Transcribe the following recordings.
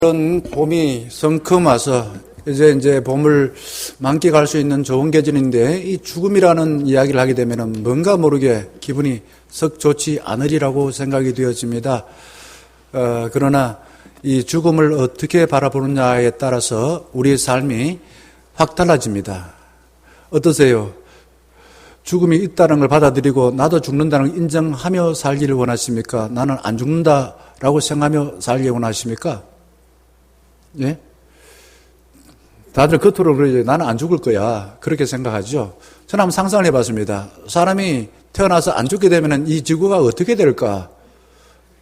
이런 봄이 성큼 와서 이제 봄을 만끽할 수 있는 좋은 계절인데 이 죽음이라는 이야기를 하게 되면 뭔가 모르게 기분이 썩 좋지 않으리라고 생각이 되어집니다. 그러나 이 죽음을 어떻게 바라보느냐에 따라서 우리의 삶이 확 달라집니다. 어떠세요? 죽음이 있다는 걸 받아들이고 나도 죽는다는 걸 인정하며 살기를 원하십니까? 나는 안 죽는다라고 생각하며 살기 원하십니까? 예? 다들 겉으로 그러죠. 나는 안 죽을 거야. 그렇게 생각하죠. 저는 한번 상상을 해봤습니다. 사람이 태어나서 안 죽게 되면 이 지구가 어떻게 될까?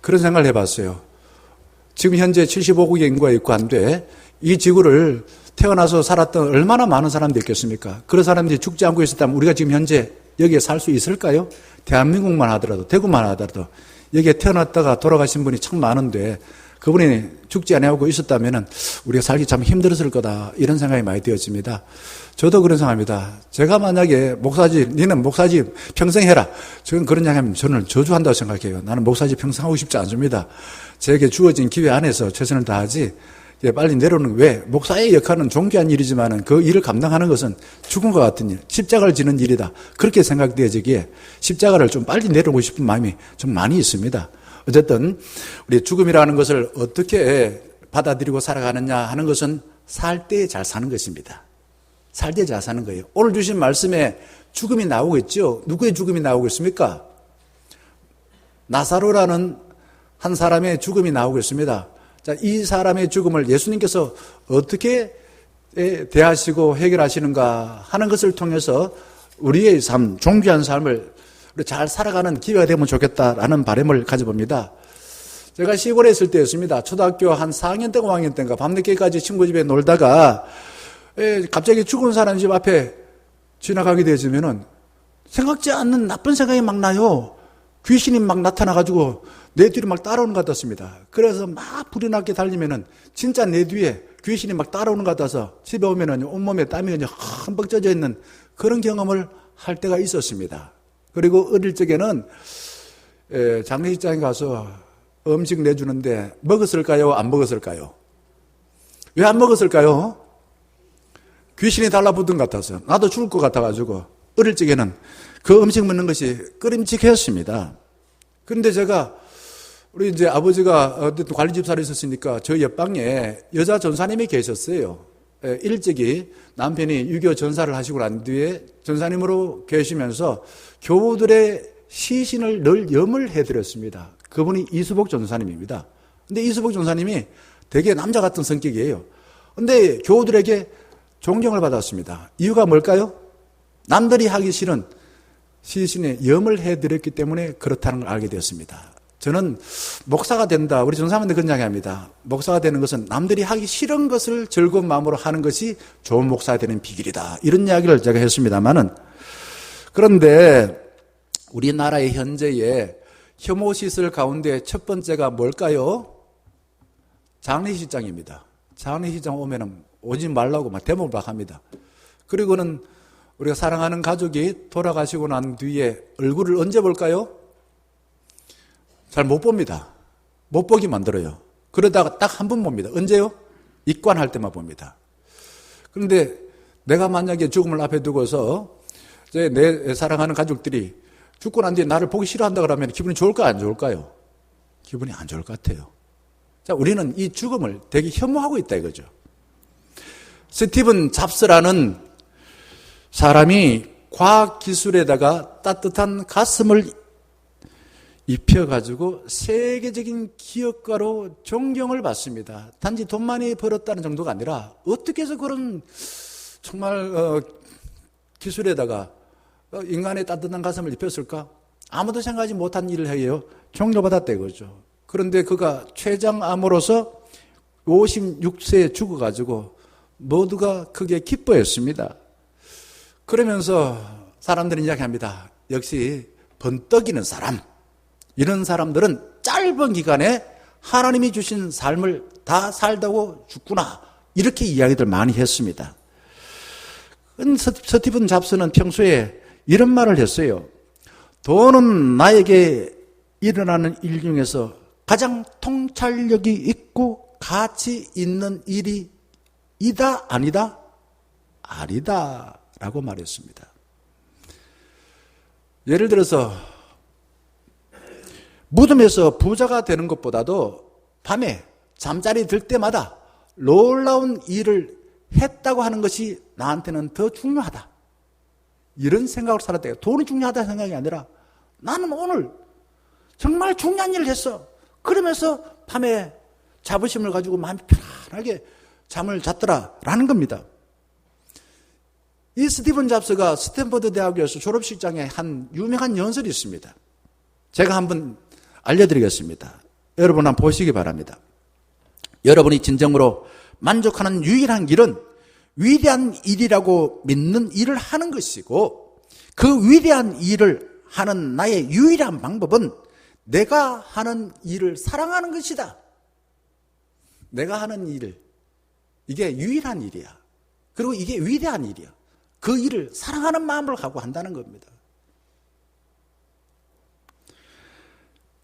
그런 생각을 해봤어요. 지금 현재 75억의 인구가 있고 한데 이 지구를 태어나서 살았던 얼마나 많은 사람들이 있겠습니까? 그런 사람들이 죽지 않고 있었다면 우리가 지금 현재 여기에 살 수 있을까요? 대한민국만 하더라도, 대구만 하더라도 여기에 태어났다가 돌아가신 분이 참 많은데 그분이 죽지 않고 있었다면 우리가 살기 참 힘들었을 거다 이런 생각이 많이 되어집니다. 저도 그런 생각합니다. 제가 만약에 목사직, 니는 목사직 평생 해라. 저는 그런 얘기하면 저는 저주한다고 생각해요. 나는 목사직 평생 하고 싶지 않습니다. 제게 주어진 기회 안에서 최선을 다하지 빨리 내려오는 왜? 목사의 역할은 존귀한 일이지만 그 일을 감당하는 것은 죽음과 같은 일, 십자가를 지는 일이다. 그렇게 생각되어지기에 십자가를 좀 빨리 내려오고 싶은 마음이 좀 많이 있습니다. 어쨌든 우리 죽음이라는 것을 어떻게 받아들이고 살아가느냐 하는 것은 살 때 잘 사는 것입니다. 살 때 잘 사는 거예요. 오늘 주신 말씀에 죽음이 나오고 있죠. 누구의 죽음이 나오고 있습니까? 나사로라는 한 사람의 죽음이 나오고 있습니다. 자, 이 사람의 죽음을 예수님께서 어떻게 대하시고 해결하시는가 하는 것을 통해서 우리의 삶, 존귀한 삶을 잘 살아가는 기회가 되면 좋겠다라는 바람을 가져봅니다. 제가 시골에 있을 때였습니다. 초등학교 한 4학년 때가 5학년 때인가 밤늦게까지 친구 집에 놀다가 갑자기 죽은 사람 집 앞에 지나가게 되어지면은 생각지 않는 나쁜 생각이 막 나요. 귀신이 막 나타나가지고 내 뒤로 막 따라오는 것 같았습니다. 그래서 막 불이 나게 달리면은 진짜 내 뒤에 귀신이 막 따라오는 것 같아서 집에 오면은 온몸에 땀이 그냥 흠뻑 젖어 있는 그런 경험을 할 때가 있었습니다. 그리고 어릴 적에는 장례식장에 가서 음식 내주는데 먹었을까요? 안 먹었을까요? 왜 안 먹었을까요? 귀신이 달라붙은 것 같아서 나도 죽을 것 같아가지고 어릴 적에는 그 음식 먹는 것이 꺼림칙했습니다. 그런데 제가 우리 이제 아버지가 어쨌든 관리집사로 있었으니까 저 옆방에 여자 전사님이 계셨어요. 일찍이 남편이 6.25 전사를 하시고 난 뒤에 전사님으로 계시면서 교우들의 시신을 늘 염을 해드렸습니다. 그분이 이수복 전사님입니다. 근데 이수복 전사님이 되게 남자 같은 성격이에요. 근데 교우들에게 존경을 받았습니다. 이유가 뭘까요? 남들이 하기 싫은 시신에 염을 해드렸기 때문에 그렇다는 걸 알게 되었습니다. 저는 목사가 된다. 우리 전사님들 그런 이야기합니다. 목사가 되는 것은 남들이 하기 싫은 것을 즐거운 마음으로 하는 것이 좋은 목사가 되는 비결이다. 이런 이야기를 제가 했습니다만은 그런데 우리나라의 현재의 혐오 시설 가운데 첫 번째가 뭘까요? 장례식장입니다. 장례식장 오면은 오지 말라고 막 대목을 막 합니다. 그리고는 우리가 사랑하는 가족이 돌아가시고 난 뒤에 얼굴을 언제 볼까요? 잘 못 봅니다. 못 보게 만들어요. 그러다가 딱 한 번 봅니다. 언제요? 입관할 때만 봅니다. 그런데 내가 만약에 죽음을 앞에 두고서 내 사랑하는 가족들이 죽고 난 뒤에 나를 보기 싫어한다 그러면 기분이 좋을까요? 안 좋을까요? 기분이 안 좋을 것 같아요. 자, 우리는 이 죽음을 되게 혐오하고 있다 이거죠. 스티븐 잡스라는 사람이 과학기술에다가 따뜻한 가슴을 입혀가지고 세계적인 기업가로 존경을 받습니다. 단지 돈 많이 벌었다는 정도가 아니라 어떻게 해서 그런 정말 기술에다가 인간의 따뜻한 가슴을 입혔을까? 아무도 생각하지 못한 일을 해요. 존경받았다 이거죠. 그런데 그가 췌장암으로서 56세에 죽어가지고 모두가 크게 기뻐했습니다. 그러면서 사람들은 이야기합니다. 역시 번떡이는 사람. 이런 사람들은 짧은 기간에 하나님이 주신 삶을 다 살다고 죽구나. 이렇게 이야기들 많이 했습니다. 스티븐 잡스는 평소에 이런 말을 했어요. 돈은 나에게 일어나는 일 중에서 가장 통찰력이 있고 가치 있는 일이다 아니다? 아니다 라고 말했습니다. 예를 들어서 무덤에서 부자가 되는 것보다도 밤에 잠자리 들 때마다 놀라운 일을 했다고 하는 것이 나한테는 더 중요하다. 이런 생각으로 살았대요. 돈이 중요하다 생각이 아니라 나는 오늘 정말 중요한 일을 했어. 그러면서 밤에 자부심을 가지고 마음이 편안하게 잠을 잤더라라는 겁니다. 이 스티븐 잡스가 스탠퍼드 대학에서 졸업식장에 한 유명한 연설이 있습니다. 제가 한번 알려드리겠습니다. 여러분 한번 보시기 바랍니다. 여러분이 진정으로 만족하는 유일한 길은 위대한 일이라고 믿는 일을 하는 것이고, 그 위대한 일을 하는 나의 유일한 방법은 내가 하는 일을 사랑하는 것이다. 내가 하는 일, 이게 유일한 일이야. 그리고 이게 위대한 일이야. 그 일을 사랑하는 마음을 갖고 한다는 겁니다.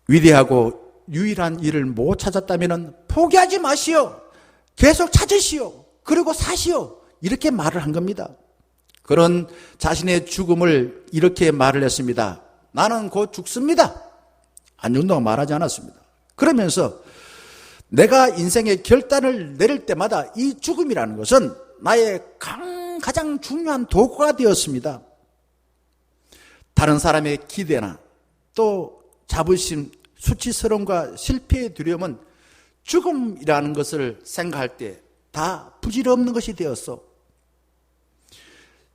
위대하고 유일한 일을 못 찾았다면 포기하지 마시오. 계속 찾으시오. 그리고 사시오. 이렇게 말을 한 겁니다. 그런 자신의 죽음을 이렇게 말을 했습니다. 나는 곧 죽습니다. 안중도가 말하지 않았습니다. 그러면서 내가 인생의 결단을 내릴 때마다 이 죽음이라는 것은 나의 가장 중요한 도구가 되었습니다. 다른 사람의 기대나 또 자부심, 수치스러움과 실패의 두려움은 죽음이라는 것을 생각할 때 다 부질없는 것이 되었어.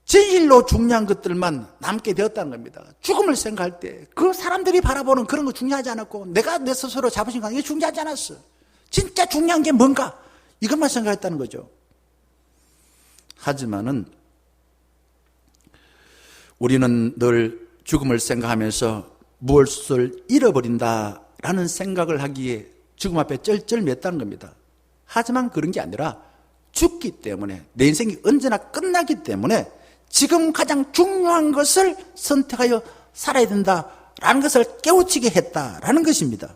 진실로 중요한 것들만 남게 되었다는 겁니다. 죽음을 생각할 때 그 사람들이 바라보는 그런 거 중요하지 않았고, 내가 내 스스로 자부심 갖는 게 중요하지 않았어. 진짜 중요한 게 뭔가, 이것만 생각했다는 거죠. 하지만은 우리는 늘 죽음을 생각하면서 무엇을 잃어버린다라는 생각을 하기에 죽음 앞에 쩔쩔맸다는 겁니다. 하지만 그런 게 아니라 죽기 때문에, 내 인생이 언제나 끝나기 때문에 지금 가장 중요한 것을 선택하여 살아야 된다라는 것을 깨우치게 했다라는 것입니다.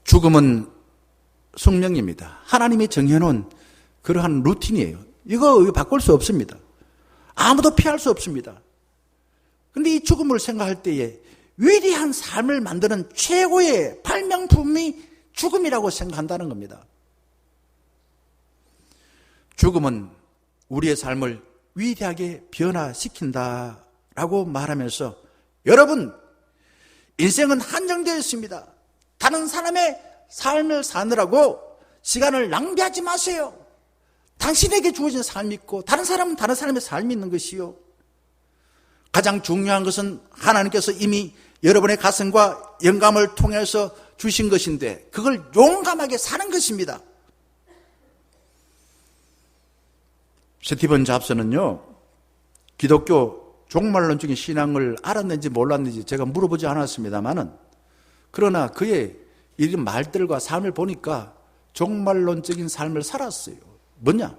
죽음은 숙명입니다. 하나님이 정해놓은 그러한 루틴이에요. 이거 바꿀 수 없습니다. 아무도 피할 수 없습니다. 그런데 이 죽음을 생각할 때에 위대한 삶을 만드는 최고의 발명품이 죽음이라고 생각한다는 겁니다. 죽음은 우리의 삶을 위대하게 변화시킨다라고 말하면서, 여러분, 인생은 한정되어 있습니다. 다른 사람의 삶을 사느라고 시간을 낭비하지 마세요. 당신에게 주어진 삶이 있고 다른 사람은 다른 사람의 삶이 있는 것이요. 가장 중요한 것은 하나님께서 이미 여러분의 가슴과 영감을 통해서 주신 것인데 그걸 용감하게 사는 것입니다. 스티븐 잡스는요, 기독교 종말론적인 신앙을 알았는지 몰랐는지 제가 물어보지 않았습니다만은, 그러나 그의 이런 말들과 삶을 보니까 종말론적인 삶을 살았어요. 뭐냐?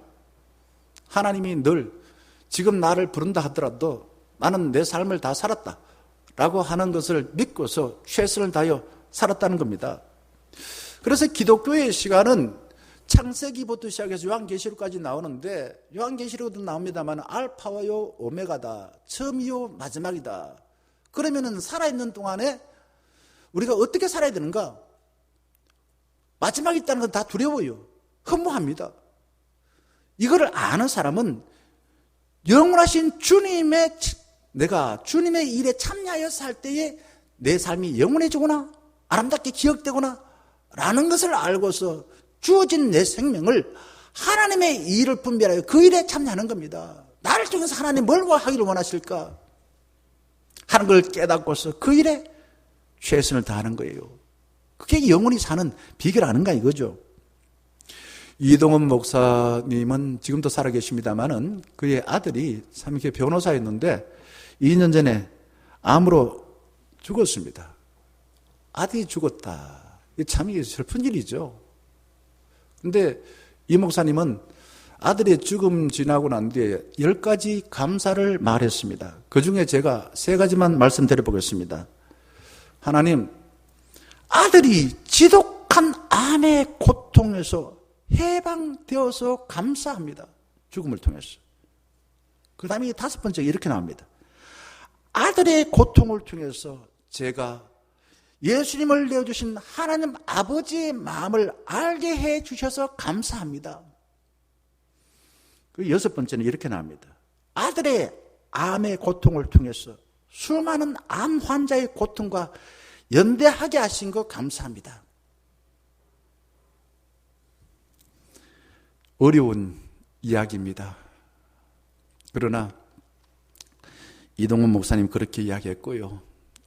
하나님이 늘 지금 나를 부른다 하더라도 나는 내 삶을 다 살았다 라고 하는 것을 믿고서 최선을 다하여 살았다는 겁니다. 그래서 기독교의 시간은 창세기부터 시작해서 요한계시록까지 나오는데, 요한계시록도 나옵니다만 알파와요 오메가다, 처음이요 마지막이다. 그러면은 살아있는 동안에 우리가 어떻게 살아야 되는가? 마지막이 있다는 건 다 두려워요. 허무합니다. 이거를 아는 사람은 영원하신 주님의, 내가 주님의 일에 참여하여 살 때에 내 삶이 영원해지구나, 아름답게 기억되구나 라는 것을 알고서 주어진 내 생명을 하나님의 일을 분별하여 그 일에 참여하는 겁니다. 나를 통해서 하나님 뭘 하기를 원하실까 하는 걸 깨닫고서 그 일에 최선을 다하는 거예요. 그게 영원히 사는 비결 아닌가 이거죠. 이동원 목사님은 지금도 살아계십니다만은 그의 아들이 참 이렇게 변호사였는데 2년 전에 암으로 죽었습니다. 아들이 죽었다. 참 이게 슬픈 일이죠. 근데 이 목사님은 아들의 죽음 지나고 난 뒤에 10가지 감사를 말했습니다. 그 중에 제가 3가지만 말씀드려 보겠습니다. 하나님, 아들이 지독 지독한 암의 고통에서 해방되어서 감사합니다. 죽음을 통해서. 그 다음에 5번째 이렇게 나옵니다. 아들의 고통을 통해서 제가 예수님을 내어주신 하나님 아버지의 마음을 알게 해주셔서 감사합니다. 그 6번째는 이렇게 나옵니다. 아들의 암의 고통을 통해서 수많은 암 환자의 고통과 연대하게 하신 것 감사합니다. 어려운 이야기입니다. 그러나 이동훈 목사님 그렇게 이야기했고요.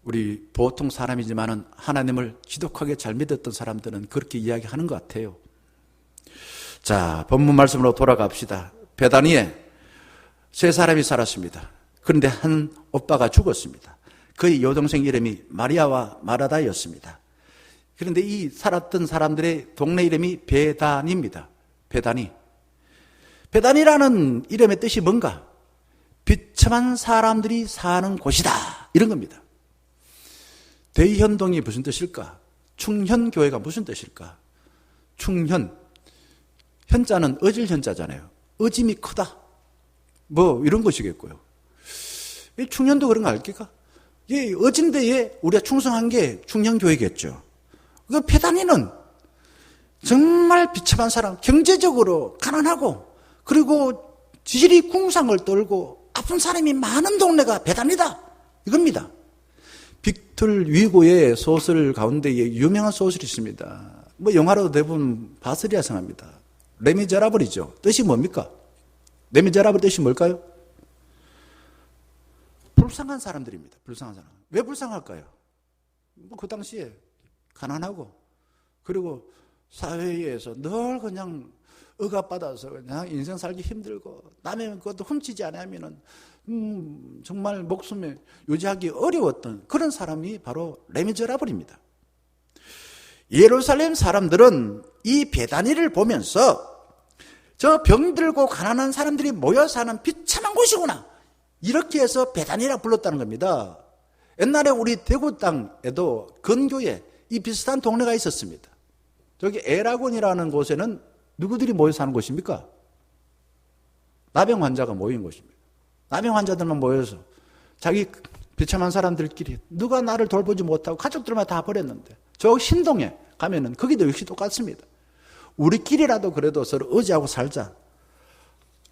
우리 보통 사람이지만은 하나님을 지독하게 잘 믿었던 사람들은 그렇게 이야기하는 것 같아요. 자, 본문 말씀으로 돌아갑시다. 베다니에 3사람이 살았습니다. 그런데 한 오빠가 죽었습니다. 그의 여동생 이름이 마리아와 마르다였습니다. 그런데 이 살았던 사람들의 동네 이름이 베다니입니다. 베다니. 베다니라는 이름의 뜻이 뭔가? 비참한 사람들이 사는 곳이다, 이런 겁니다. 대현동이 무슨 뜻일까? 충현교회가 무슨 뜻일까? 충현, 현자는 어질 현자잖아요. 어짐이 크다, 뭐 이런 것이겠고요. 이 충현도 그런 거 알겠까? 이 어진데에 우리가 충성한 게 충현교회겠죠. 그 베다니는 정말 비참한 사람, 경제적으로 가난하고 그리고 지질이 궁상을 떨고 아픈 사람이 많은 동네가 베다니다, 이겁니다. 빅tor 위고의 소설 가운데 유명한 소설이 있습니다. 뭐 영화로도 대부분 봤으리라 생각합니다. 레미제라블이죠. 뜻이 뭡니까? 레미제라블 뜻이 뭘까요? 불쌍한 사람들입니다. 불쌍한 사람. 왜 불쌍할까요? 뭐 그 당시에 가난하고 그리고 사회에서 늘 그냥 억압받아서 그냥 인생 살기 힘들고 남의 것도 훔치지 않으면은 정말 목숨에 유지하기 어려웠던 그런 사람이 바로 레미제라블입니다. 예루살렘 사람들은 이 베다니를 보면서 저 병들고 가난한 사람들이 모여 사는 비참한 곳이구나, 이렇게 해서 베다니라 불렀다는 겁니다. 옛날에 우리 대구 땅에도 근교에 이 비슷한 동네가 있었습니다. 저기 에라곤이라는 곳에는 누구들이 모여 사는 곳입니까? 나병 환자가 모인 곳입니다. 나병 환자들만 모여서 자기 비참한 사람들끼리 누가 나를 돌보지 못하고 가족들만 다 버렸는데 저 신동에 가면은 거기도 역시 똑같습니다. 우리끼리라도 그래도 서로 의지하고 살자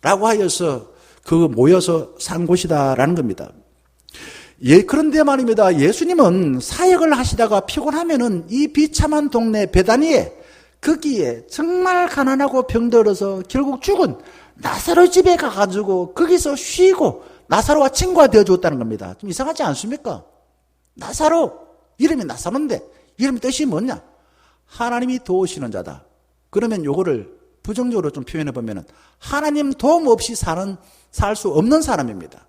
라고 하여서 그 모여서 산 곳이다라는 겁니다. 예, 그런데 말입니다. 예수님은 사역을 하시다가 피곤하면은 이 비참한 동네 베다니에 거기에 정말 가난하고 병들어서 결국 죽은 나사로 집에 가가지고 거기서 쉬고 나사로와 친구가 되어줬다는 겁니다. 좀 이상하지 않습니까? 나사로, 이름이 나사로인데 이름 뜻이 뭐냐? 하나님이 도우시는 자다. 그러면 요거를 부정적으로 좀 표현해 보면은 하나님 도움 없이 살 수 없는 사람입니다.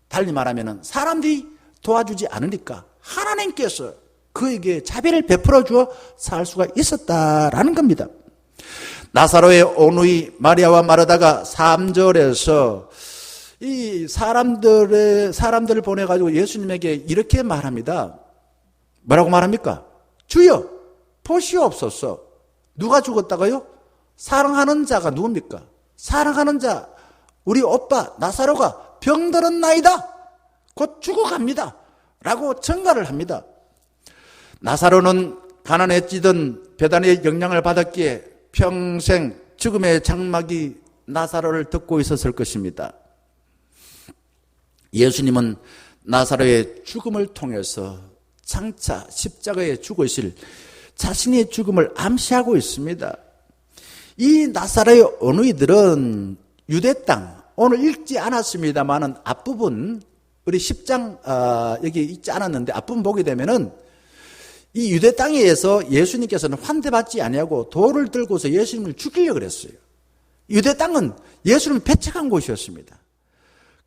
달리 말하면은 사람들이 도와주지 않으니까 하나님께서 그에게 자비를 베풀어 주어 살 수가 있었다라는 겁니다. 나사로의 어누이 마리아와 마르다가 3절에서 이 사람들을 보내가지고 예수님에게 이렇게 말합니다. 뭐라고 말합니까? 주여, 보시옵소서. 누가 죽었다고요? 사랑하는 자가 누굽니까? 사랑하는 자, 우리 오빠 나사로가 병들었나이다. 곧 죽어갑니다. 라고 전가를 합니다. 나사로는 가난에 찌든 베다니의 영향을 받았기에 평생 죽음의 장막이 나사로를 덮고 있었을 것입니다. 예수님은 나사로의 죽음을 통해서 장차 십자가에 죽으실 자신의 죽음을 암시하고 있습니다. 이 나사로의 어누이들은 유대 땅, 오늘 읽지 않았습니다만은 앞부분 우리 10장 여기 읽지 않았는데 앞부분 보게 되면은 이 유대 땅에서 예수님께서는 환대받지 아니하고 돌을 들고서 예수님을 죽이려고 그랬어요. 유대 땅은 예수님을 배척한 곳이었습니다.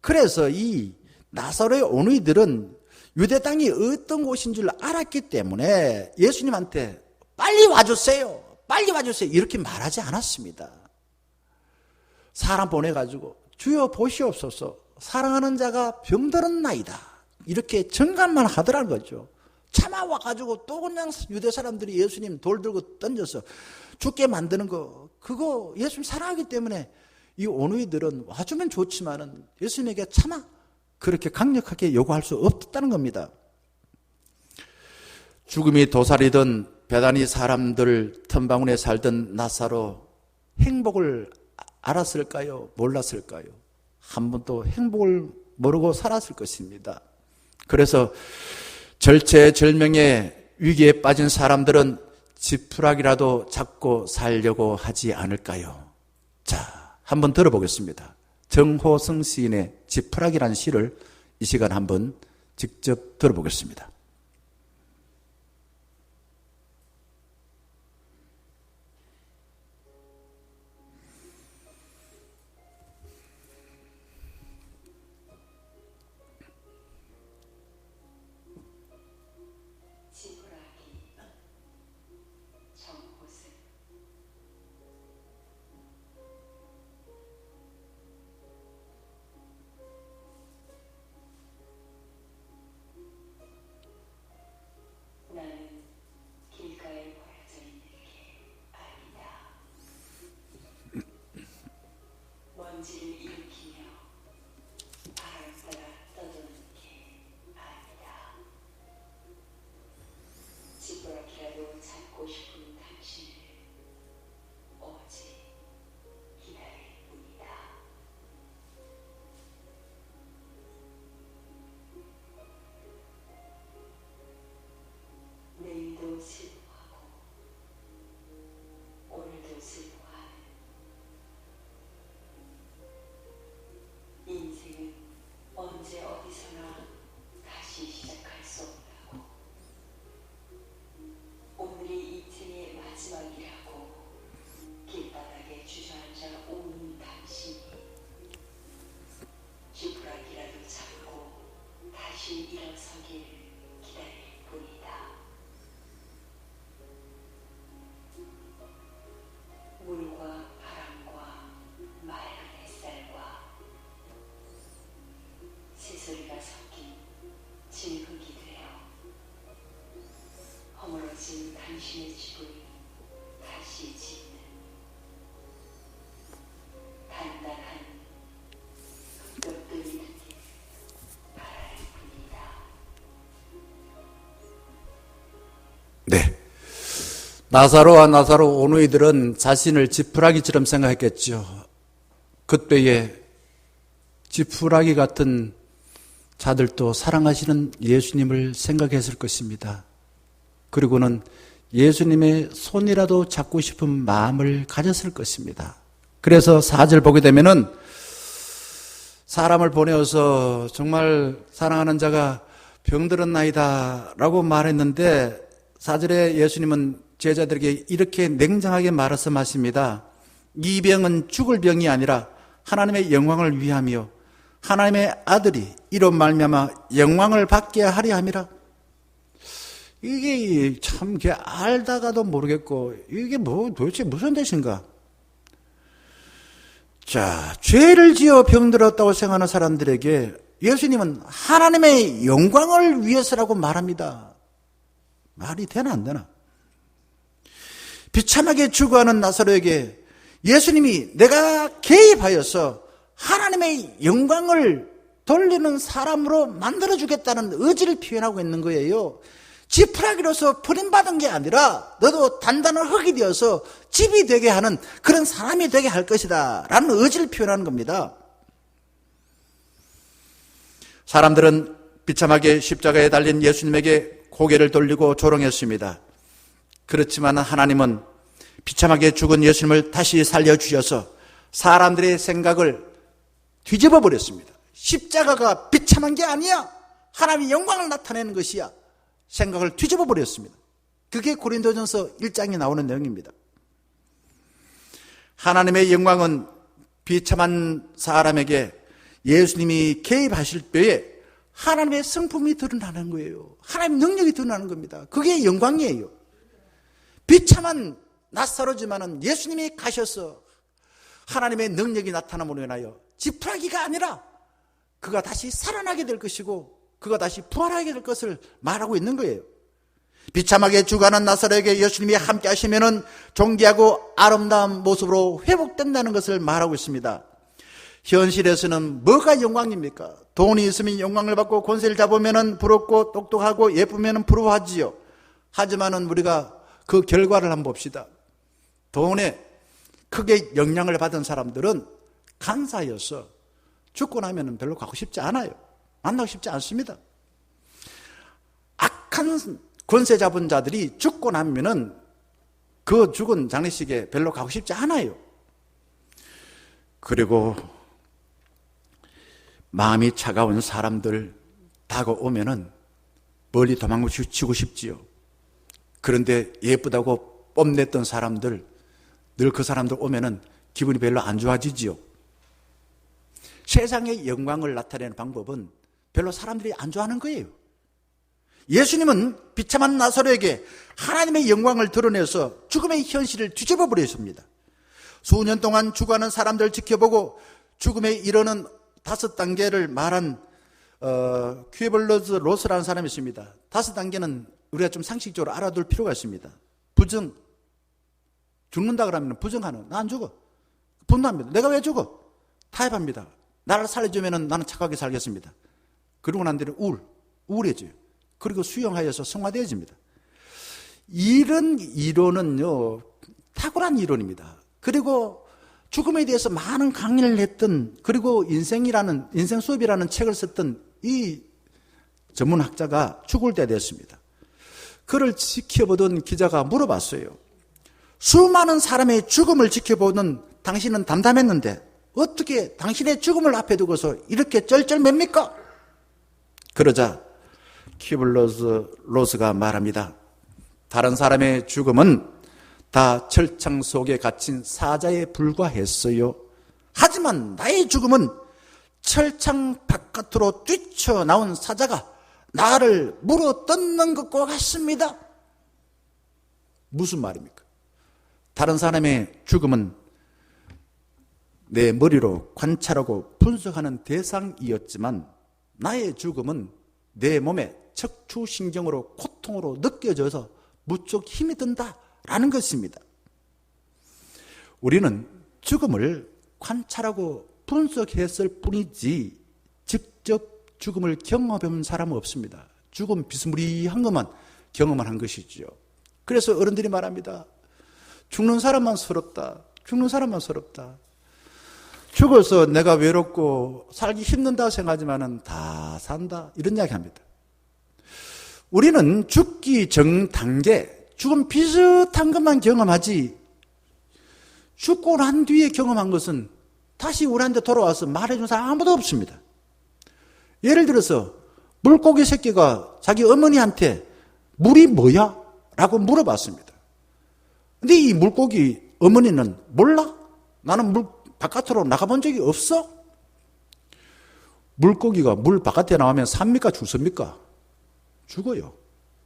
그래서 이 나사로의 어누이들은 유대 땅이 어떤 곳인 줄 알았기 때문에 예수님한테 빨리 와주세요, 빨리 와주세요 이렇게 말하지 않았습니다. 사람 보내가지고 주여 보시옵소서, 사랑하는 자가 병들었나이다 이렇게 전감만 하더라는 거죠. 참아와가지고 또 그냥 유대 사람들이 예수님 돌 들고 던져서 죽게 만드는 거, 그거 예수님 사랑하기 때문에 이 온유이들은 와주면 좋지만은 예수님에게 참아, 그렇게 강력하게 요구할 수 없다는 겁니다. 죽음이 도살이던 베다니 사람들 틈바구니에 살던 나사로 행복을 알았을까요? 몰랐을까요? 한 번도 행복을 모르고 살았을 것입니다. 그래서 절체절명의 위기에 빠진 사람들은 지푸라기라도 잡고 살려고 하지 않을까요? 자, 한번 들어보겠습니다. 정호성 시인의 지푸라기라는 시를 이 시간 한번 직접 들어보겠습니다. 네. 나사로와 나사로 오누이들은 자신을 지푸라기처럼 생각했겠죠. 그때에 지푸라기 같은 자들도 사랑하시는 예수님을 생각했을 것입니다. 그리고는 예수님의 손이라도 잡고 싶은 마음을 가졌을 것입니다. 그래서 4절 보게 되면은 사람을 보내어서 정말 사랑하는 자가 병들었나이다 라고 말했는데 4절에 예수님은 제자들에게 이렇게 냉정하게 말씀하십니다. 이 병은 죽을 병이 아니라 하나님의 영광을 위하며 하나님의 아들이 이로 말미암아 영광을 받게 하려 함이라. 이게 참 알다가도 모르겠고 이게 도대체 무슨 뜻인가? 자, 죄를 지어 병들었다고 생각하는 사람들에게 예수님은 하나님의 영광을 위해서라고 말합니다. 말이 되나 안 되나? 비참하게 죽어가는 나사로에게 예수님이 내가 개입하여서 하나님의 영광을 돌리는 사람으로 만들어주겠다는 의지를 표현하고 있는 거예요. 지푸라기로서 버림받은 게 아니라 너도 단단한 흙이 되어서 집이 되게 하는 그런 사람이 되게 할 것이다 라는 의지를 표현하는 겁니다. 사람들은 비참하게 십자가에 달린 예수님에게 고개를 돌리고 조롱했습니다. 그렇지만 하나님은 비참하게 죽은 예수님을 다시 살려주셔서 사람들의 생각을 뒤집어 버렸습니다. 십자가가 비참한 게 아니야. 하나님의 영광을 나타내는 것이야. 생각을 뒤집어 버렸습니다. 그게 고린도전서 1장에 나오는 내용입니다. 하나님의 영광은 비참한 사람에게 예수님이 개입하실 때에 하나님의 성품이 드러나는 거예요. 하나님의 능력이 드러나는 겁니다. 그게 영광이에요. 비참한 나사로지만은 예수님이 가셔서 하나님의 능력이 나타남으로 인하여 지푸라기가 아니라 그가 다시 살아나게 될 것이고 그가 다시 부활하게 될 것을 말하고 있는 거예요. 비참하게 죽어가는 나사로에게 예수님이 함께 하시면은 존귀하고 아름다운 모습으로 회복된다는 것을 말하고 있습니다. 현실에서는 뭐가 영광입니까? 돈이 있으면 영광을 받고 권세를 잡으면은 부럽고 똑똑하고 예쁘면은 부러워하지요. 하지만은 우리가 그 결과를 한번 봅시다. 돈에 크게 영향을 받은 사람들은 간사여서 죽고 나면은 별로 가고 싶지 않아요. 만나고 싶지 않습니다. 악한 권세 잡은 자들이 죽고 나면은 그 죽은 장례식에 별로 가고 싶지 않아요. 그리고 마음이 차가운 사람들 다가오면은 멀리 도망치고 싶지요. 그런데 예쁘다고 뽐냈던 사람들, 늘 그 사람들 오면은 기분이 별로 안 좋아지지요. 세상의 영광을 나타내는 방법은 별로 사람들이 안 좋아하는 거예요. 예수님은 비참한 나사로에게 하나님의 영광을 드러내서 죽음의 현실을 뒤집어 버렸습니다. 수년 동안 죽어가는 사람들 지켜보고 죽음에 이르는 5단계를 말한 퀴블러즈 로스라는 사람이 있습니다. 5단계는 우리가 좀 상식적으로 알아둘 필요가 있습니다. 부정, 죽는다 그러면 부정하는, 나 안 죽어. 분노합니다. 내가 왜 죽어? 타협합니다. 나를 살려주면 나는 착하게 살겠습니다. 그러고 난 뒤에 우울해져요. 그리고 수용하여서 성화되어집니다. 이런 이론은요, 탁월한 이론입니다. 그리고 죽음에 대해서 많은 강의를 했던, 그리고 인생 수업이라는 책을 썼던 이 전문학자가 죽을 때 됐습니다. 그를 지켜보던 기자가 물어봤어요. 수많은 사람의 죽음을 지켜보는 당신은 담담했는데 어떻게 당신의 죽음을 앞에 두고서 이렇게 쩔쩔맵니까? 그러자 퀴블러즈 로스가 말합니다. 다른 사람의 죽음은 다 철창 속에 갇힌 사자에 불과했어요. 하지만 나의 죽음은 철창 바깥으로 뛰쳐나온 사자가 나를 물어 뜯는 것과 같습니다. 무슨 말입니까? 다른 사람의 죽음은 내 머리로 관찰하고 분석하는 대상이었지만 나의 죽음은 내 몸의 척추신경으로 고통으로 느껴져서 무척 힘이 든다라는 것입니다. 우리는 죽음을 관찰하고 분석했을 뿐이지 직접 죽음을 경험해본 사람은 없습니다. 죽음 비스무리한 것만 경험을 한 것이죠. 그래서 어른들이 말합니다. 죽는 사람만 서럽다. 죽는 사람만 서럽다. 죽어서 내가 외롭고 살기 힘든다 생각하지만은 다 산다. 이런 이야기 합니다. 우리는 죽기 전 단계, 죽음 비슷한 것만 경험하지, 죽고 난 뒤에 경험한 것은 다시 우리한테 돌아와서 말해준 사람 아무도 없습니다. 예를 들어서 물고기 새끼가 자기 어머니한테 물이 뭐야? 라고 물어봤습니다. 근데 이 물고기 어머니는 몰라? 나는 물 바깥으로 나가본 적이 없어? 물고기가 물 바깥에 나오면 삽니까? 죽습니까? 죽어요.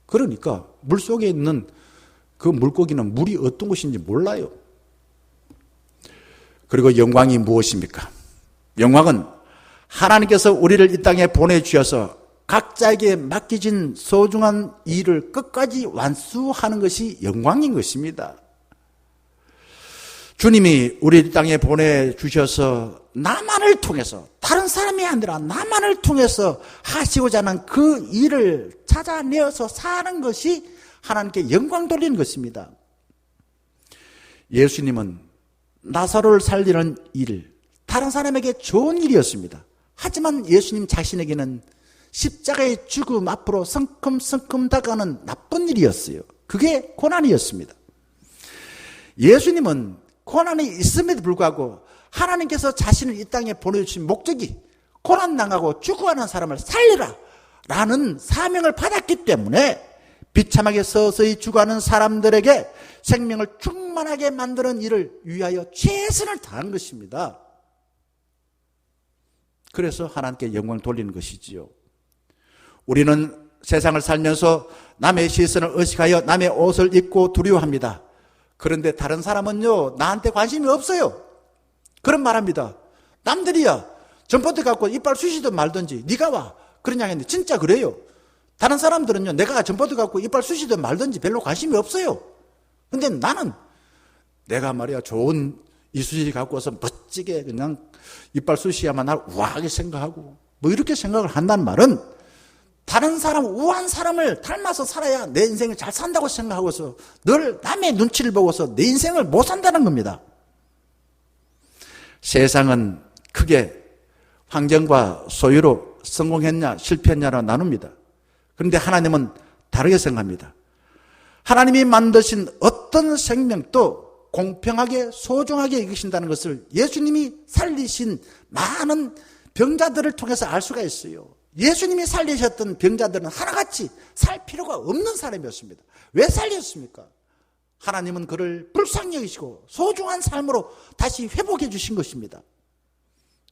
그러니까 물 속에 있는 그 물고기는 물이 어떤 것인지 몰라요. 그리고 영광이 무엇입니까? 영광은 하나님께서 우리를 이 땅에 보내주셔서 각자에게 맡겨진 소중한 일을 끝까지 완수하는 것이 영광인 것입니다. 주님이 우리 땅에 보내주셔서 나만을 통해서, 다른 사람이 아니라 나만을 통해서 하시고자 하는 그 일을 찾아내어서 사는 것이 하나님께 영광 돌리는 것입니다. 예수님은 나사로를 살리는 일, 다른 사람에게 좋은 일이었습니다. 하지만 예수님 자신에게는 십자가의 죽음 앞으로 성큼성큼 다가가는 나쁜 일이었어요. 그게 고난이었습니다. 예수님은 고난이 있음에도 불구하고 하나님께서 자신을 이 땅에 보내주신 목적이 고난당하고 죽어가는 사람을 살리라 라는 사명을 받았기 때문에 비참하게 서서히 죽어가는 사람들에게 생명을 충만하게 만드는 일을 위하여 최선을 다한 것입니다. 그래서 하나님께 영광 돌리는 것이지요. 우리는 세상을 살면서 남의 시선을 의식하여 남의 옷을 입고 두려워합니다. 그런데 다른 사람은요, 나한테 관심이 없어요. 그런 말합니다. 남들이야 전봇대 갖고 이빨 쑤시든 말든지 네가 와. 그런 이야기 했는데 진짜 그래요. 다른 사람들은요, 내가 전보도 갖고 이빨 쑤시든 말든지 별로 관심이 없어요. 근데 나는 내가 말이야 좋은 이쑤시개 갖고 와서 멋지게 그냥 이빨 쑤시야만 날 우아하게 생각하고 뭐 이렇게 생각을 한다는 말은 다른 사람, 우아한 사람을 닮아서 살아야 내 인생을 잘 산다고 생각하고서 늘 남의 눈치를 보고서 내 인생을 못 산다는 겁니다. 세상은 크게 환경과 소유로 성공했냐 실패했냐로 나눕니다. 그런데 하나님은 다르게 생각합니다. 하나님이 만드신 어떤 생명도 공평하게 소중하게 여기신다는 것을 예수님이 살리신 많은 병자들을 통해서 알 수가 있어요. 예수님이 살리셨던 병자들은 하나같이 살 필요가 없는 사람이었습니다. 왜 살렸습니까? 하나님은 그를 불쌍히 여기시고 소중한 삶으로 다시 회복해 주신 것입니다.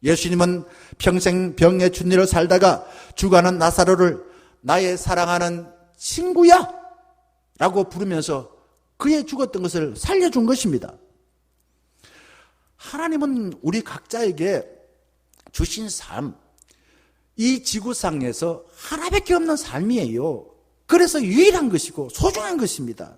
예수님은 평생 병에 준일을 살다가 죽어가는 나사로를 나의 사랑하는 친구야 라고 부르면서 그의 죽었던 것을 살려준 것입니다. 하나님은 우리 각자에게 주신 삶, 이 지구상에서 하나밖에 없는 삶이에요. 그래서 유일한 것이고 소중한 것입니다.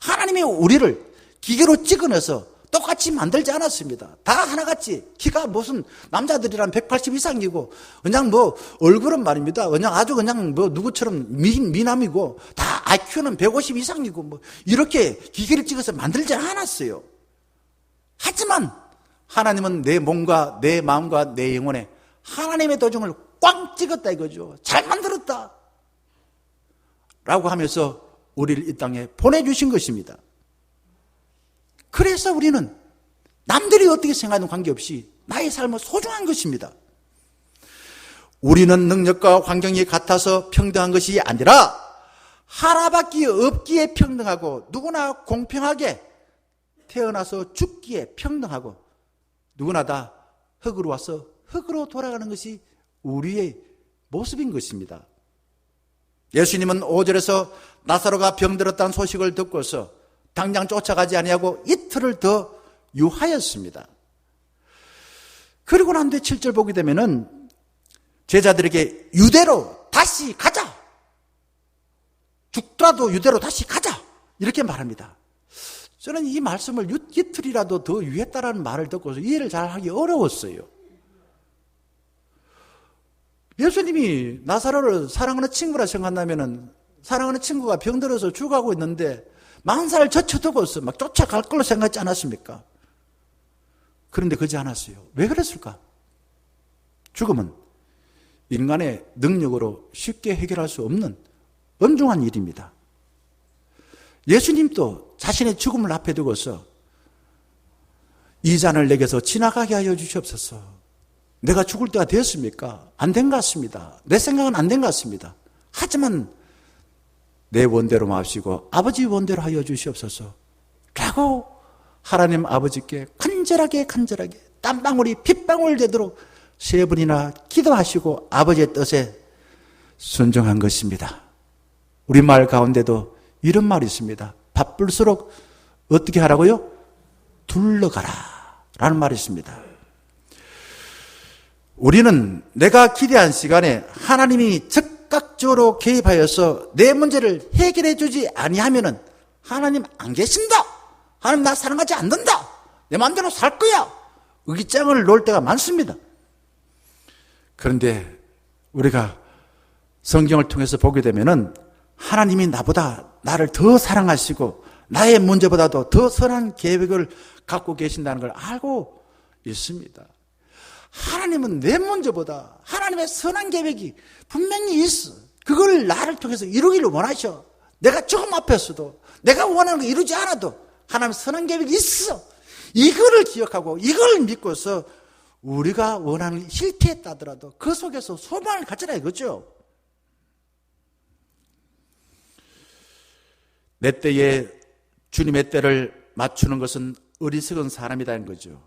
하나님이 우리를 기계로 찍어내서 똑같이 만들지 않았습니다. 다 하나같이 키가 무슨 남자들이란 180 이상이고 그냥 뭐 얼굴은 말입니다. 그냥 아주 그냥 뭐 누구처럼 미남이고 다 IQ는 150 이상이고 뭐 이렇게 기계를 찍어서 만들지 않았어요. 하지만 하나님은 내 몸과 내 마음과 내 영혼에 하나님의 도중을 꽝 찍었다 이거죠. 잘 만들었다 라고 하면서 우리를 이 땅에 보내주신 것입니다. 그래서 우리는 남들이 어떻게 생각하는 관계없이 나의 삶은 소중한 것입니다. 우리는 능력과 환경이 같아서 평등한 것이 아니라 하나밖에 없기에 평등하고 누구나 공평하게 태어나서 죽기에 평등하고 누구나 다 흙으로 와서 흙으로 돌아가는 것이 우리의 모습인 것입니다. 예수님은 5절에서 나사로가 병들었다는 소식을 듣고서 당장 쫓아가지 아니하고 이틀을 더 유하였습니다. 그리고 난 뒤에 7절 보게 되면은 제자들에게 유대로 다시 가자. 죽더라도 유대로 다시 가자. 이렇게 말합니다. 저는 이 말씀을 이틀이라도 더 유했다라는 말을 듣고서 이해를 잘 하기 어려웠어요. 예수님이 나사로를 사랑하는 친구라 생각한다면은 사랑하는 친구가 병들어서 죽어가고 있는데 만사를 젖혀두고서 막 쫓아갈 걸로 생각하지 않았습니까? 그런데 그러지 않았어요. 왜 그랬을까? 죽음은 인간의 능력으로 쉽게 해결할 수 없는 엄중한 일입니다. 예수님도 자신의 죽음을 앞에 두고서 이 잔을 내게서 지나가게 하여 주시옵소서. 내가 죽을 때가 되었습니까? 안 된 것 같습니다. 내 생각은 안 된 것 같습니다. 하지만 내 원대로 마시고 아버지 원대로 하여 주시옵소서 라고 하나님 아버지께 간절하게 땀방울이 핏방울 되도록 3번이나 기도하시고 아버지의 뜻에 순종한 것입니다. 우리말 가운데도 이런 말이 있습니다. 바쁠수록 어떻게 하라고요? 둘러가라 라는 말이 있습니다. 우리는 내가 기대한 시간에 하나님이 즉각적으로 개입하여서 내 문제를 해결해 주지 아니하면은 하나님 안 계신다. 하나님 나 사랑하지 않는다. 내 마음대로 살 거야. 의기장을 놓을 때가 많습니다. 그런데 우리가 성경을 통해서 보게 되면은 하나님이 나보다 나를 더 사랑하시고 나의 문제보다도 더 선한 계획을 갖고 계신다는 걸 알고 있습니다. 하나님은 내 문제보다 하나님의 선한 계획이 분명히 있어. 그걸 나를 통해서 이루기를 원하셔. 내가 조금 앞에서도 내가 원하는 거 이루지 않아도 하나님의 선한 계획이 있어. 이거를 기억하고 이걸 믿고서 우리가 원하는 게 실패했다 하더라도 그 속에서 소망을 가져라 이거죠. 내 때에 주님의 때를 맞추는 것은 어리석은 사람이라는 거죠.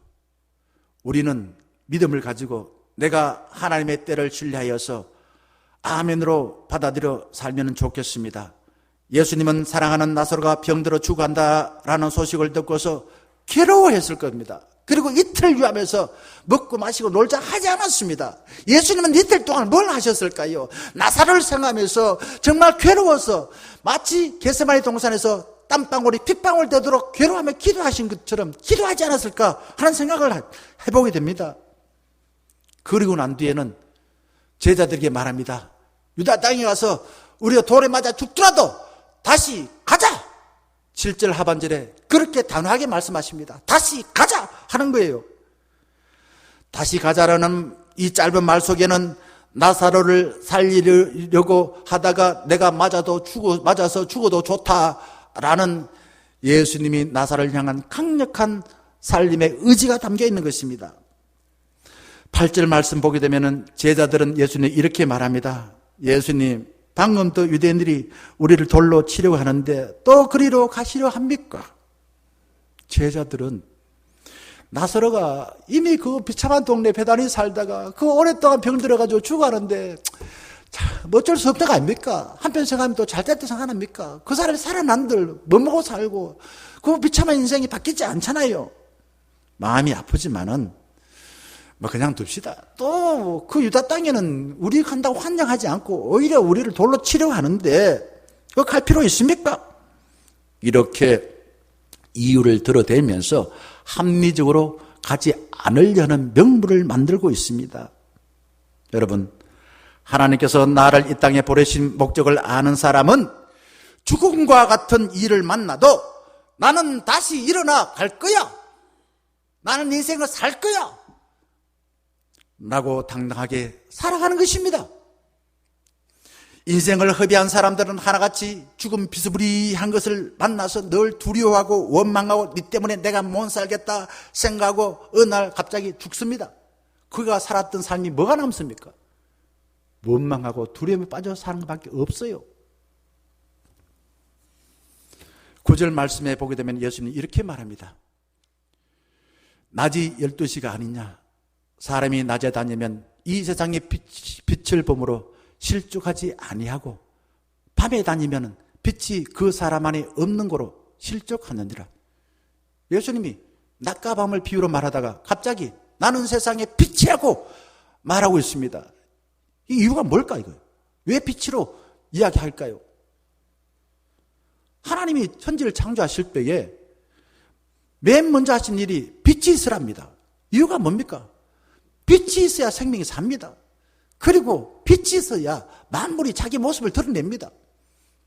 우리는 믿음을 가지고 내가 하나님의 때를 신뢰하여서 아멘으로 받아들여 살면 좋겠습니다. 예수님은 사랑하는 나사로가 병들어 죽어간다라는 소식을 듣고서 괴로워했을 겁니다. 그리고 이틀 유하면서 먹고 마시고 놀자 하지 않았습니다. 예수님은 이틀 동안 뭘 하셨을까요? 나사로를 생각하면서 정말 괴로워서 마치 겟세마네 동산에서 땀방울이 핏방울 되도록 괴로워하며 기도하신 것처럼 기도하지 않았을까 하는 생각을 해보게 됩니다. 그리고 난 뒤에는 제자들에게 말합니다. 유다 땅에 가서 우리가 돌에 맞아 죽더라도 다시 가자. 7절 하반절에 그렇게 단호하게 말씀하십니다. 다시 가자 하는 거예요. 다시 가자라는 이 짧은 말 속에는 나사로를 살리려고 하다가 내가 맞아서 죽어도 좋다라는 예수님이 나사로를 향한 강력한 살림의 의지가 담겨 있는 것입니다. 8절 말씀 보게 되면 제자들은 예수님 이렇게 말합니다. 예수님, 방금 또 유대인들이 우리를 돌로 치려고 하는데 또 그리로 가시려 합니까? 제자들은 나사로가 이미 그 비참한 동네 배단이 살다가 그 오랫동안 병들어가지고 죽어가는데 뭐 어쩔 수 없다가 아닙니까? 한편 생각하면 또 잘 됐다 생각합니까? 그 사람이 살아난들 뭐 먹고 살고 그 비참한 인생이 바뀌지 않잖아요. 마음이 아프지만은 뭐 그냥 둡시다. 또 그 유다 땅에는 우리 간다고 환장하지 않고 오히려 우리를 돌로 치려고 하는데 그거 갈 필요 있습니까? 이렇게 이유를 들어대면서 합리적으로 가지 않으려는 명분을 만들고 있습니다. 여러분, 하나님께서 나를 이 땅에 보내신 목적을 아는 사람은 죽음과 같은 일을 만나도 나는 다시 일어나 갈 거야. 나는 인생을 살 거야. 라고 당당하게 살아가는 것입니다. 인생을 허비한 사람들은 하나같이 죽음 비스무리한 것을 만나서 늘 두려워하고 원망하고 니 때문에 내가 못 살겠다 생각하고 어느 날 갑자기 죽습니다. 그가 살았던 삶이 뭐가 남습니까? 원망하고 두려움에 빠져 사는 것밖에 없어요. 9절 말씀에 보게 되면 예수님이 이렇게 말합니다. 낮이 12시가 아니냐. 사람이 낮에 다니면 이 세상의 빛을 보므로 실족하지 아니하고 밤에 다니면 빛이 그 사람 안에 없는 거로 실족하느니라. 예수님이 낮과 밤을 비유로 말하다가 갑자기 나는 세상의 빛이라고 말하고 있습니다. 이 이유가 뭘까 이거예요? 왜 빛으로 이야기할까요? 하나님이 천지를 창조하실 때에 맨 먼저 하신 일이 빛이 있으랍니다. 이유가 뭡니까? 빛이 있어야 생명이 삽니다. 그리고 빛이 있어야 만물이 자기 모습을 드러냅니다.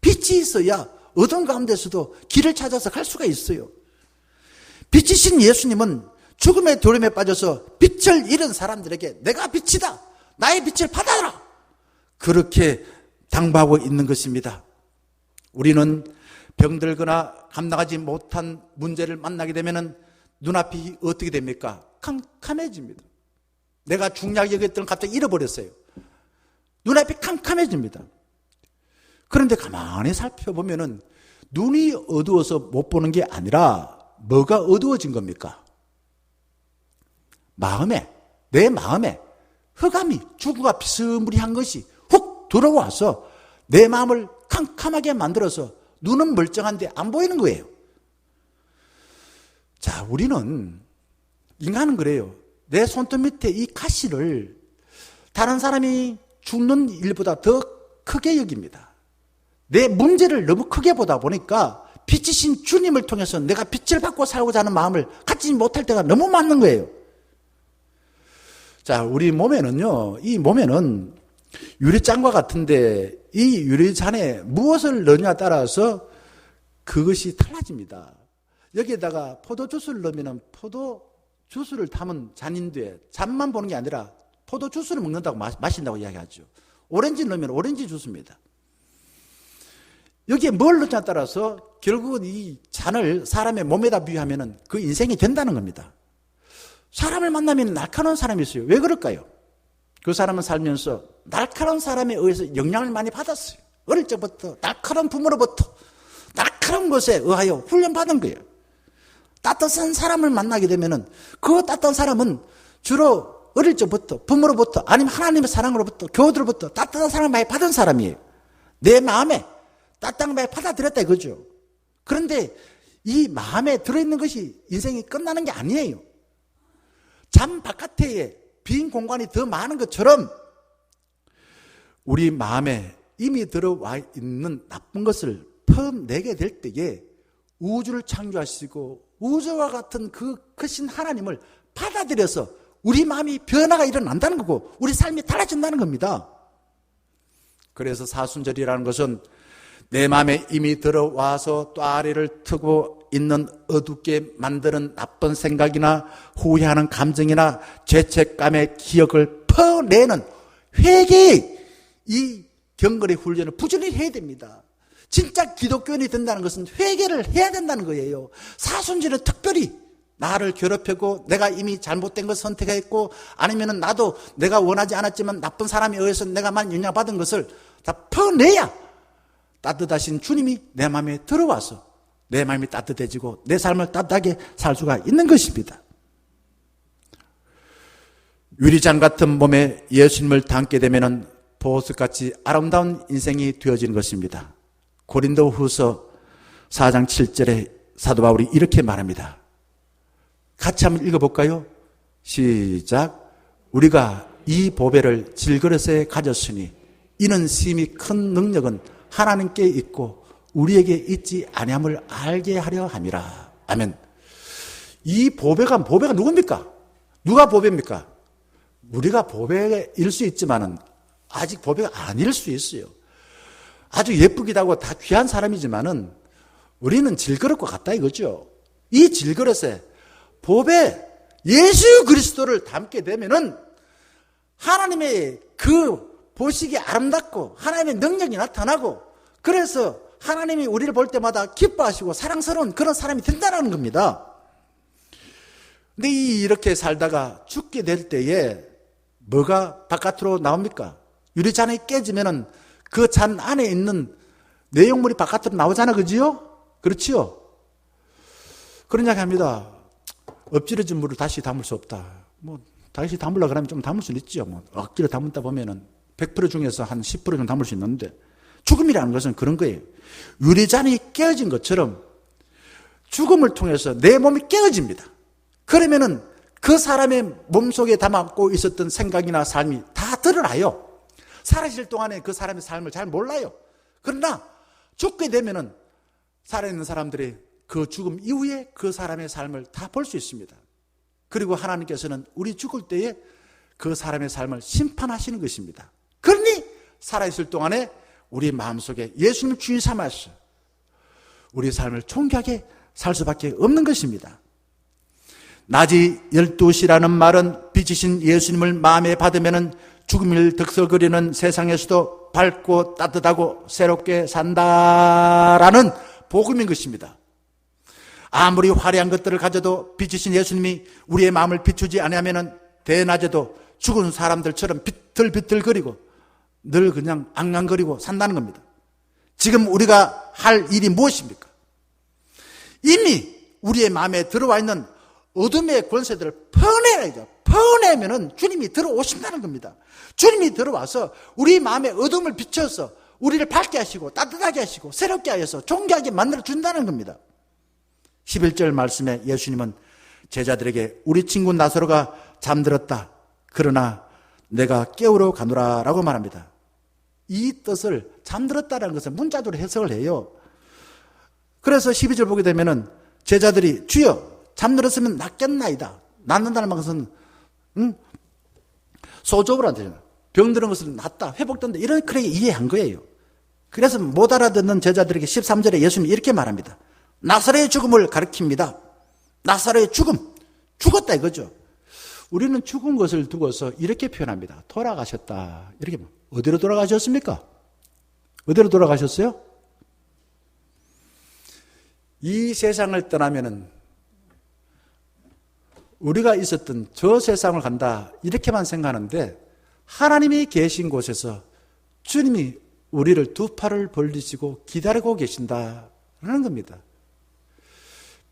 빛이 있어야 어둠 가운데서도 길을 찾아서 갈 수가 있어요. 빛이신 예수님은 죽음의 두려움에 빠져서 빛을 잃은 사람들에게 내가 빛이다. 나의 빛을 받아라. 그렇게 당부하고 있는 것입니다. 우리는 병들거나 감당하지 못한 문제를 만나게 되면 눈앞이 어떻게 됩니까? 캄캄해집니다. 내가 중요하게 여겼던 걸 갑자기 잃어버렸어요. 눈앞이 캄캄해집니다. 그런데 가만히 살펴보면은 눈이 어두워서 못 보는 게 아니라 뭐가 어두워진 겁니까? 내 마음에 흑암이 죽음과 비스무리한 것이 훅 들어와서 내 마음을 캄캄하게 만들어서 눈은 멀쩡한데 안 보이는 거예요. 자, 우리는 인간은 그래요. 내 손톱 밑에 이 가시를 다른 사람이 죽는 일보다 더 크게 여깁니다. 내 문제를 너무 크게 보다 보니까 빛이신 주님을 통해서 내가 빛을 받고 살고자 하는 마음을 갖지 못할 때가 너무 많은 거예요. 자, 우리 몸에는요, 이 몸에는 유리잔과 같은데 이 유리잔에 무엇을 넣느냐에 따라서 그것이 달라집니다. 여기에다가 포도주스를 넣으면 포도주스를 담은 잔인데 잔만 보는 게 아니라 포도주스를 먹는다고 마신다고 이야기하죠. 오렌지 넣으면 오렌지 주스입니다. 여기에 뭘 넣냐에 따라서 결국은 이 잔을 사람의 몸에다 비유하면 그 인생이 된다는 겁니다. 사람을 만나면 날카로운 사람이 있어요. 왜 그럴까요? 그 사람은 살면서 날카로운 사람에 의해서 영향을 많이 받았어요. 어릴 적부터 날카로운 부모로부터 날카로운 것에 의하여 훈련받은 거예요. 따뜻한 사람을 만나게 되면은 그 따뜻한 사람은 주로 어릴 적부터 부모로부터 아니면 하나님의 사랑으로부터 교우들로부터 따뜻한 사랑을 많이 받은 사람이에요. 내 마음에 따뜻한 걸 많이 받아들였다 이거죠. 그런데 이 마음에 들어있는 것이 인생이 끝나는 게 아니에요. 삶 바깥에 빈 공간이 더 많은 것처럼 우리 마음에 이미 들어와 있는 나쁜 것을 퍼내게 될 때에 우주를 창조하시고 우주와 같은 그 크신 하나님을 받아들여서 우리 마음이 변화가 일어난다는 거고 우리 삶이 달라진다는 겁니다. 그래서 사순절이라는 것은 내 마음에 이미 들어와서 또 아래를 트고 있는 어둡게 만드는 나쁜 생각이나 후회하는 감정이나 죄책감의 기억을 퍼내는 회개의 이 경건의 훈련을 부지런히 해야 됩니다. 진짜 기독교인이 된다는 것은 회개를 해야 된다는 거예요. 사순절은 특별히 나를 괴롭히고 내가 이미 잘못된 걸 선택했고 아니면 나도 내가 원하지 않았지만 나쁜 사람에 의해서 내가만 영향받은 것을 다 퍼내야 따뜻하신 주님이 내 마음에 들어와서 내 마음이 따뜻해지고 내 삶을 따뜻하게 살 수가 있는 것입니다. 유리잔 같은 몸에 예수님을 담게 되면 보석같이 아름다운 인생이 되어지는 것입니다. 고린도후서 4장 7절에 사도 바울이 이렇게 말합니다. 같이 한번 읽어볼까요? 시작. 우리가 이 보배를 질그릇에 가졌으니 이는 심히 큰 능력은 하나님께 있고 우리에게 있지 아니함을 알게 하려 함이라. 아멘. 이 보배가 누굽니까? 누가 보배입니까? 우리가 보배일 수 있지만은 아직 보배가 아닐 수 있어요. 아주 예쁘기도 하고 다 귀한 사람이지만은 우리는 질그릇과 같다 이거죠. 이 질그릇에 보배 예수 그리스도를 담게 되면은 하나님의 그 보시기 아름답고 하나님의 능력이 나타나고 그래서 하나님이 우리를 볼 때마다 기뻐하시고 사랑스러운 그런 사람이 된다는 겁니다. 근데 이렇게 살다가 죽게 될 때에 뭐가 바깥으로 나옵니까? 유리잔이 깨지면은 그 잔 안에 있는 내용물이 바깥으로 나오잖아, 그지요? 그렇지요? 그런 이야기 합니다. 엎질러진 물을 다시 담을 수 없다. 다시 담으려고 그러면 좀 담을 수는 있죠. 억지로 담다 보면은 100% 중에서 한 10% 정도 담을 수 있는데 죽음이라는 것은 그런 거예요. 유리잔이 깨어진 것처럼 죽음을 통해서 내 몸이 깨어집니다. 그러면은 그 사람의 몸속에 담았고 있었던 생각이나 삶이 다 드러나요. 살아있을 동안에 그 사람의 삶을 잘 몰라요. 그러나 죽게 되면은 살아있는 사람들이 그 죽음 이후에 그 사람의 삶을 다 볼 수 있습니다. 그리고 하나님께서는 우리 죽을 때에 그 사람의 삶을 심판하시는 것입니다. 그러니 살아있을 동안에 우리 마음속에 예수님 주인 삼아서 우리 삶을 존귀하게 살 수밖에 없는 것입니다. 낮이 12시라는 말은 빛이신 예수님을 마음에 받으면 죽음을 득설거리는 세상에서도 밝고 따뜻하고 새롭게 산다라는 복음인 것입니다. 아무리 화려한 것들을 가져도 빛이신 예수님이 우리의 마음을 비추지 않으면 대낮에도 죽은 사람들처럼 비틀비틀거리고 늘 그냥 앙앙거리고 산다는 겁니다. 지금 우리가 할 일이 무엇입니까? 이미 우리의 마음에 들어와 있는 어둠의 권세들을 퍼내야죠. 퍼내면은 주님이 들어오신다는 겁니다. 주님이 들어와서 우리 마음의 어둠을 비춰서 우리를 밝게 하시고 따뜻하게 하시고 새롭게 하여서 존귀하게 만들어 준다는 겁니다. 11절 말씀에 예수님은 제자들에게 우리 친구 나사로가 잠들었다. 그러나 내가 깨우러 가노라 라고 말합니다. 이 뜻을 잠들었다는 것을 문자적으로 해석을 해요. 그래서 12절 보게 되면은 제자들이 주여 잠들었으면 낫겠나이다. 낫는다는 것은 소적으로 안 되잖아. 병드는 것은 낫다. 회복된다. 이런 그렇게 이해한 거예요. 그래서 못 알아듣는 제자들에게 13절에 예수님이 이렇게 말합니다. 나사로의 죽음을 가리킵니다. 나사로의 죽음. 죽었다 이거죠. 우리는 죽은 것을 두고서 이렇게 표현합니다. 돌아가셨다. 이렇게. 어디로 돌아가셨습니까? 어디로 돌아가셨어요? 이 세상을 떠나면은 우리가 있었던 저 세상을 간다. 이렇게만 생각하는데 하나님이 계신 곳에서 주님이 우리를 두 팔을 벌리시고 기다리고 계신다라는 겁니다.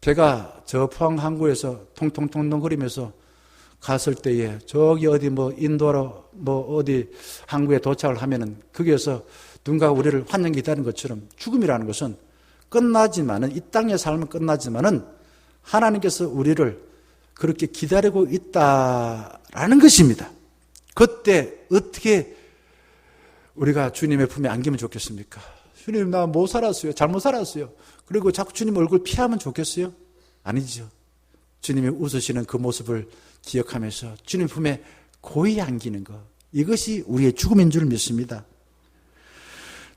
제가 저 포항 항구에서 통통통통 거리면서 갔을 때에 저기 어디 인도로 어디 항구에 도착을 하면은 거기에서 누군가 우리를 환영 기다리는 것처럼 죽음이라는 것은 끝나지만은 이 땅의 삶은 끝나지만은 하나님께서 우리를 그렇게 기다리고 있다라는 것입니다. 그때 어떻게 우리가 주님의 품에 안기면 좋겠습니까? 주님, 나 못 살았어요. 잘못 살았어요. 그리고 자꾸 주님 얼굴 피하면 좋겠어요? 아니죠. 주님이 웃으시는 그 모습을 기억하면서 주님 품에 고이 안기는 것, 이것이 우리의 죽음인 줄 믿습니다.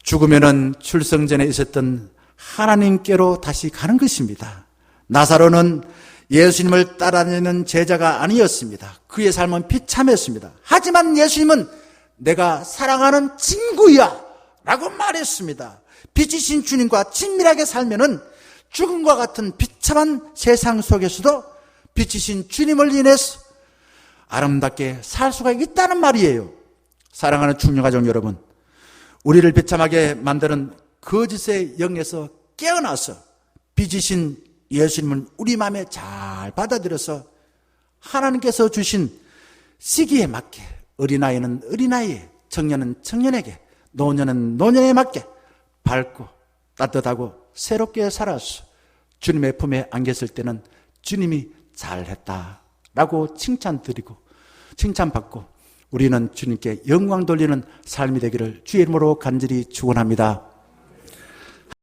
죽으면은 출生전에 있었던 하나님께로 다시 가는 것입니다. 나사로는 예수님을 따라다니는 제자가 아니었습니다. 그의 삶은 비참했습니다. 하지만 예수님은 내가 사랑하는 친구야 라고 말했습니다. 빛이신 주님과 친밀하게 살면은 죽음과 같은 비참한 세상 속에서도 빛이신 주님을 인해서 아름답게 살 수가 있다는 말이에요. 사랑하는 충녀가족 여러분, 우리를 비참하게 만드는 거짓의 영에서 깨어나서 빛이신 예수님을 우리 마음에 잘 받아들여서 하나님께서 주신 시기에 맞게, 어린아이는 어린아이에, 청년은 청년에게, 노년은 노년에 맞게 밝고 따뜻하고 새롭게 살아서 주님의 품에 안겼을 때는 주님이 잘했다라고 칭찬받고 우리는 주님께 영광 돌리는 삶이 되기를 주의 이름으로 간절히 축원합니다.